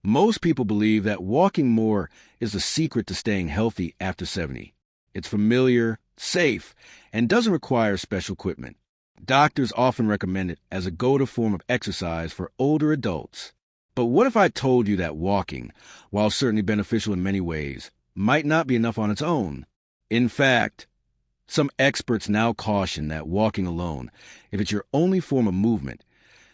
Most people believe that walking more is the secret to staying healthy after 70. It's familiar, safe, and doesn't require special equipment. Doctors often recommend it as a go-to form of exercise for older adults. But what if I told you that walking, while certainly beneficial in many ways, might not be enough on its own? In fact, some experts now caution that walking alone, if it's your only form of movement,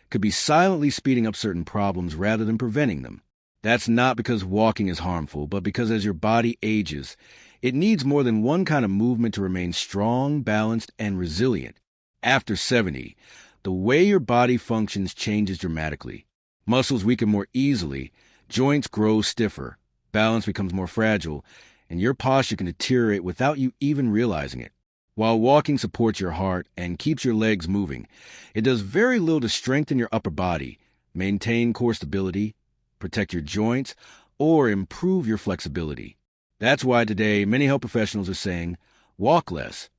could be silently speeding up certain problems rather than preventing them. That's not because walking is harmful, but because as your body ages, it needs more than one kind of movement to remain strong, balanced, and resilient. After 70, the way your body functions changes dramatically. Muscles weaken more easily, joints grow stiffer, balance becomes more fragile, and your posture can deteriorate without you even realizing it. While walking supports your heart and keeps your legs moving, it does very little to strengthen your upper body, maintain core stability, protect your joints, or improve your flexibility. That's why today many health professionals are saying, walk less,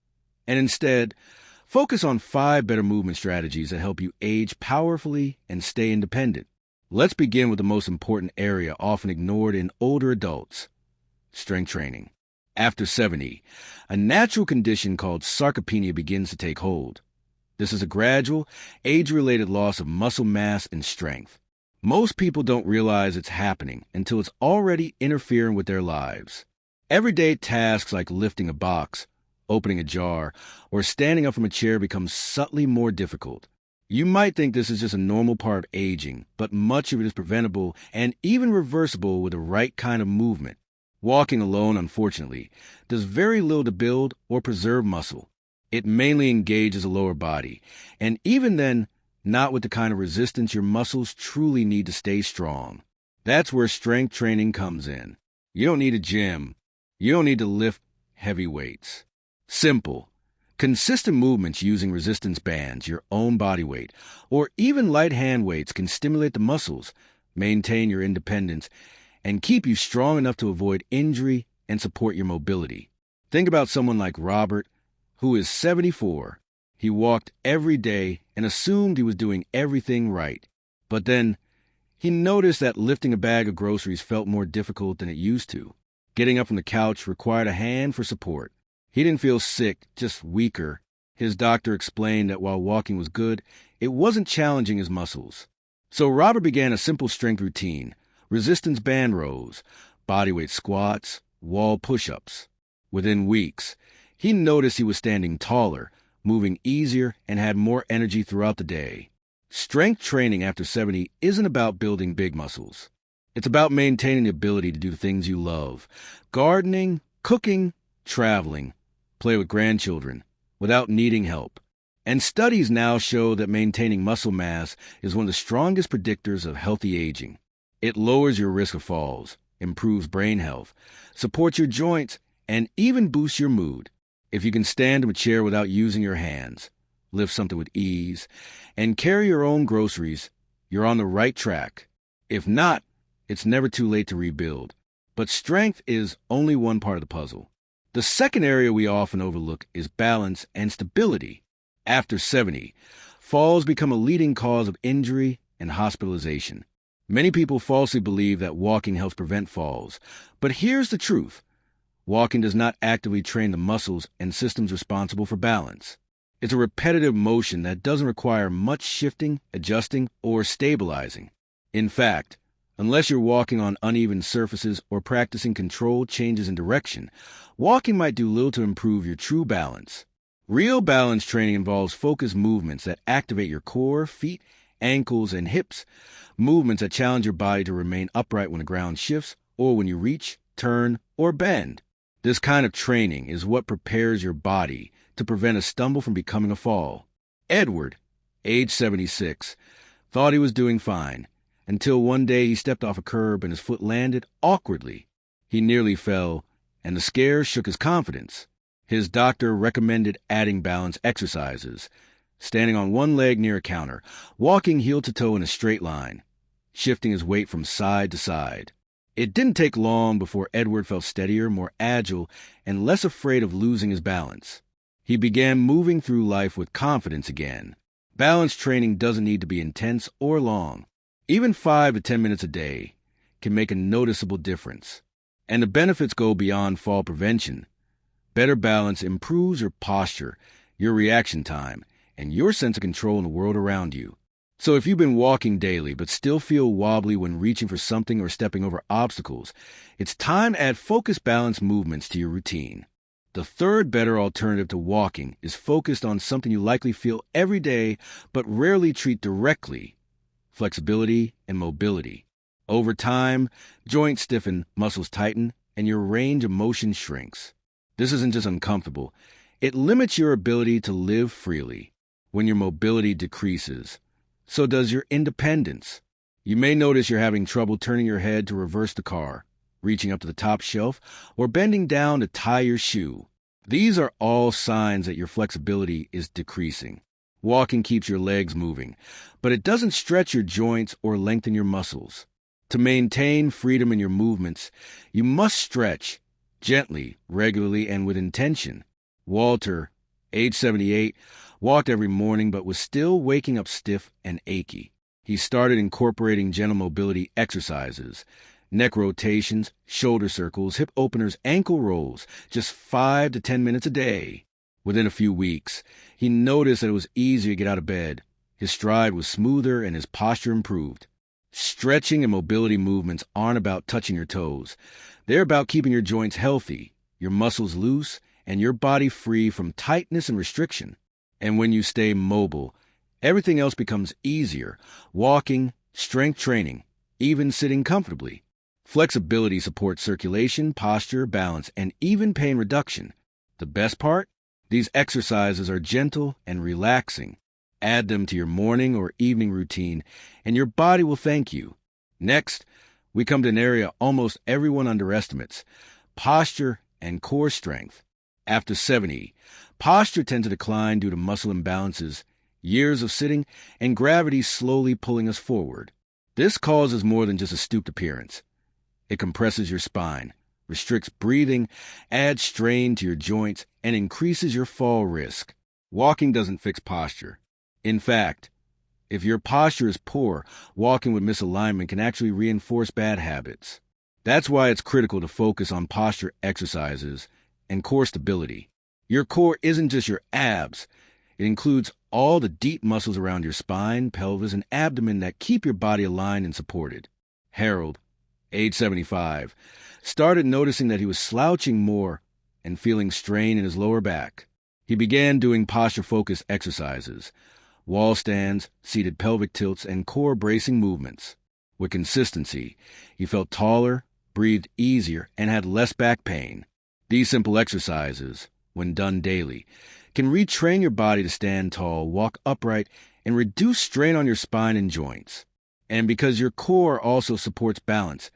and instead, focus on 5 better movement strategies that help you age powerfully and stay independent. Let's begin with the most important area often ignored in older adults: strength training. After 70, a natural condition called sarcopenia begins to take hold. This is a gradual, age-related loss of muscle mass and strength. Most people don't realize it's happening until it's already interfering with their lives. Everyday tasks like lifting a box, opening a jar, or standing up from a chair become subtly more difficult. You might think this is just a normal part of aging, but much of it is preventable and even reversible with the right kind of movement. Walking alone, unfortunately, does very little to build or preserve muscle. It mainly engages the lower body, and even then, not with the kind of resistance your muscles truly need to stay strong. That's where strength training comes in. You don't need a gym. You don't need to lift heavy weights. Simple, consistent movements using resistance bands, your own body weight, or even light hand weights can stimulate the muscles, maintain your independence, and keep you strong enough to avoid injury and support your mobility. Think about someone like Robert, who is 74. He walked every day and assumed he was doing everything right. But then, he noticed that lifting a bag of groceries felt more difficult than it used to. Getting up from the couch required a hand for support. He didn't feel sick, just weaker. His doctor explained that while walking was good, it wasn't challenging his muscles. So Robert began a simple strength routine: resistance band rows, bodyweight squats, wall push-ups. Within weeks, he noticed he was standing taller, moving easier, and had more energy throughout the day. Strength training after 70 isn't about building big muscles. It's about maintaining the ability to do the things you love: gardening, cooking, traveling, play with grandchildren, without needing help. And studies now show that maintaining muscle mass is one of the strongest predictors of healthy aging. It lowers your risk of falls, improves brain health, supports your joints, and even boosts your mood. If you can stand in a chair without using your hands, lift something with ease, and carry your own groceries, you're on the right track. If not, it's never too late to rebuild. But strength is only one part of the puzzle. The second area we often overlook is balance and stability. After 70, falls become a leading cause of injury and hospitalization. Many people falsely believe that walking helps prevent falls, but here's the truth. Walking does not actively train the muscles and systems responsible for balance. It's a repetitive motion that doesn't require much shifting, adjusting, or stabilizing. In fact, unless you're walking on uneven surfaces or practicing controlled changes in direction, walking might do little to improve your true balance. Real balance training involves focused movements that activate your core, feet, ankles, and hips, movements that challenge your body to remain upright when the ground shifts or when you reach, turn, or bend. This kind of training is what prepares your body to prevent a stumble from becoming a fall. Edward, age 76, thought he was doing fine, until one day he stepped off a curb and his foot landed awkwardly. He nearly fell, and the scare shook his confidence. His doctor recommended adding balance exercises, standing on one leg near a counter, walking heel to toe in a straight line, shifting his weight from side to side. It didn't take long before Edward felt steadier, more agile, and less afraid of losing his balance. He began moving through life with confidence again. Balance training doesn't need to be intense or long. Even 5 to 10 minutes a day can make a noticeable difference. And the benefits go beyond fall prevention. Better balance improves your posture, your reaction time, and your sense of control in the world around you. So if you've been walking daily but still feel wobbly when reaching for something or stepping over obstacles, it's time to add focused balance movements to your routine. The third better alternative to walking is focused on something you likely feel every day but rarely treat directly: flexibility and mobility. Over time, joints stiffen, muscles tighten, and your range of motion shrinks. This isn't just uncomfortable, it limits your ability to live freely. When your mobility decreases, so does your independence. You may notice you're having trouble turning your head to reverse the car, reaching up to the top shelf, or bending down to tie your shoe. These are all signs that your flexibility is decreasing. Walking keeps your legs moving, but it doesn't stretch your joints or lengthen your muscles. To maintain freedom in your movements, you must stretch gently, regularly, and with intention. Walter, age 78, walked every morning but was still waking up stiff and achy. He started incorporating gentle mobility exercises: neck rotations, shoulder circles, hip openers, ankle rolls, just 5 to 10 minutes a day. Within a few weeks, he noticed that it was easier to get out of bed. His stride was smoother and his posture improved. Stretching and mobility movements aren't about touching your toes. They're about keeping your joints healthy, your muscles loose, and your body free from tightness and restriction. And when you stay mobile, everything else becomes easier: walking, strength training, even sitting comfortably. Flexibility supports circulation, posture, balance, and even pain reduction. The best part? These exercises are gentle and relaxing. Add them to your morning or evening routine, and your body will thank you. Next, we come to an area almost everyone underestimates: posture and core strength. After 70, posture tends to decline due to muscle imbalances, years of sitting, and gravity slowly pulling us forward. This causes more than just a stooped appearance. It compresses your spine, restricts breathing, adds strain to your joints, and increases your fall risk. Walking doesn't fix posture. In fact, if your posture is poor, walking with misalignment can actually reinforce bad habits. That's why it's critical to focus on posture exercises and core stability. Your core isn't just your abs. It includes all the deep muscles around your spine, pelvis, and abdomen that keep your body aligned and supported. Harold, age 75, started noticing that he was slouching more and feeling strain in his lower back. He began doing posture-focused exercises: wall stands, seated pelvic tilts, and core bracing movements. With consistency, he felt taller, breathed easier, and had less back pain. These simple exercises, when done daily, can retrain your body to stand tall, walk upright, and reduce strain on your spine and joints. And because your core also supports balance,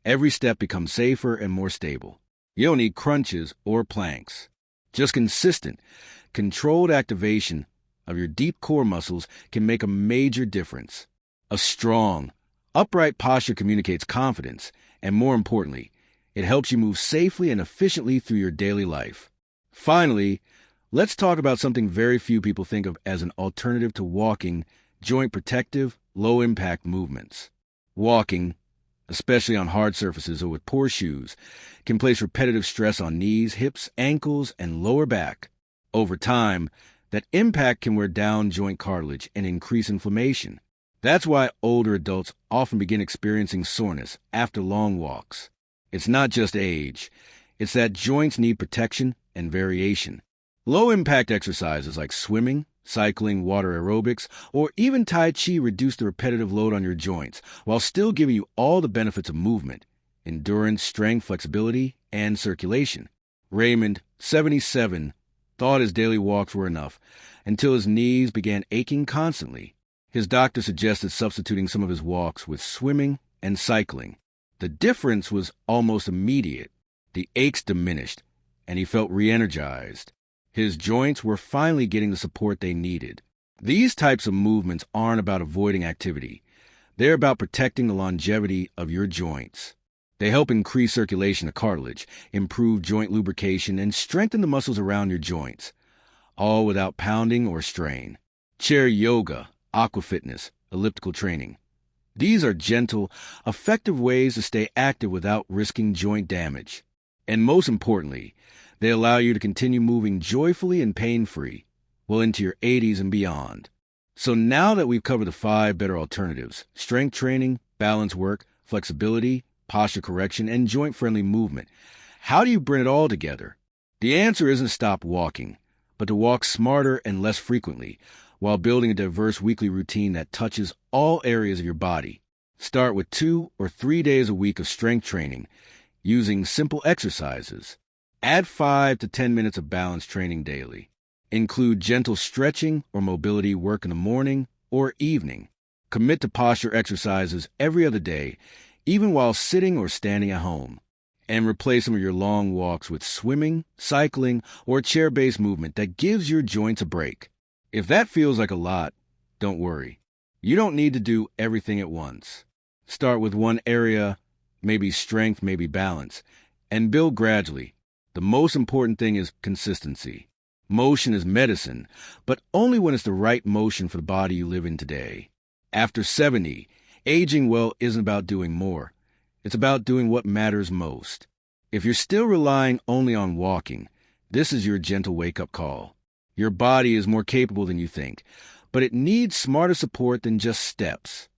every step becomes safer and more stable. You don't need crunches or planks. Just consistent, controlled activation of your deep core muscles can make a major difference. A strong, upright posture communicates confidence, and more importantly, it helps you move safely and efficiently through your daily life. Finally, let's talk about something very few people think of as an alternative to walking: joint protective, low-impact movements. Walking, especially on hard surfaces or with poor shoes, can place repetitive stress on knees, hips, ankles, and lower back. Over time, that impact can wear down joint cartilage and increase inflammation. That's why older adults often begin experiencing soreness after long walks. It's not just age. It's that joints need protection and variation. Low-impact exercises like swimming, cycling, water aerobics, or even Tai Chi reduce the repetitive load on your joints while still giving you all the benefits of movement: endurance, strength, flexibility, and circulation. Raymond, 77, thought his daily walks were enough until his knees began aching constantly. His doctor suggested substituting some of his walks with swimming and cycling. The difference was almost immediate. The aches diminished, and he felt re-energized. His joints were finally getting the support they needed. These types of movements aren't about avoiding activity. They're about protecting the longevity of your joints. They help increase circulation to cartilage, improve joint lubrication, and strengthen the muscles around your joints, all without pounding or strain. Chair yoga, aqua fitness, elliptical training. These are gentle, effective ways to stay active without risking joint damage. And most importantly, they allow you to continue moving joyfully and pain-free well into your 80s and beyond. So now that we've covered the 5 better alternatives, strength training, balance work, flexibility, posture correction, and joint-friendly movement, how do you bring it all together? The answer isn't stop walking, but to walk smarter and less frequently while building a diverse weekly routine that touches all areas of your body. Start with 2 or 3 days a week of strength training using simple exercises. Add 5 to 10 minutes of balance training daily. Include gentle stretching or mobility work in the morning or evening. Commit to posture exercises every other day, even while sitting or standing at home. And replace some of your long walks with swimming, cycling, or chair-based movement that gives your joints a break. If that feels like a lot, don't worry. You don't need to do everything at once. Start with one area, maybe strength, maybe balance, and build gradually. The most important thing is consistency. Motion is medicine, but only when it's the right motion for the body you live in today. After 70, aging well isn't about doing more. It's about doing what matters most. If you're still relying only on walking, this is your gentle wake-up call. Your body is more capable than you think, but it needs smarter support than just steps.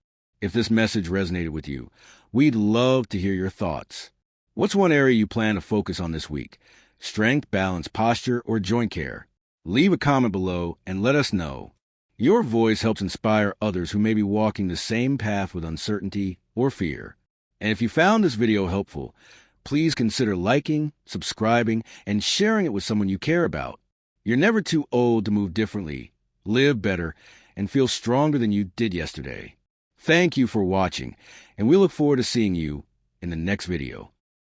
If this message resonated with you, we'd love to hear your thoughts. What's one area you plan to focus on this week? Strength, balance, posture, or joint care? Leave a comment below and let us know. Your voice helps inspire others who may be walking the same path with uncertainty or fear. And if you found this video helpful, please consider liking, subscribing, and sharing it with someone you care about. You're never too old to move differently, live better, and feel stronger than you did yesterday. Thank you for watching, and we look forward to seeing you in the next video.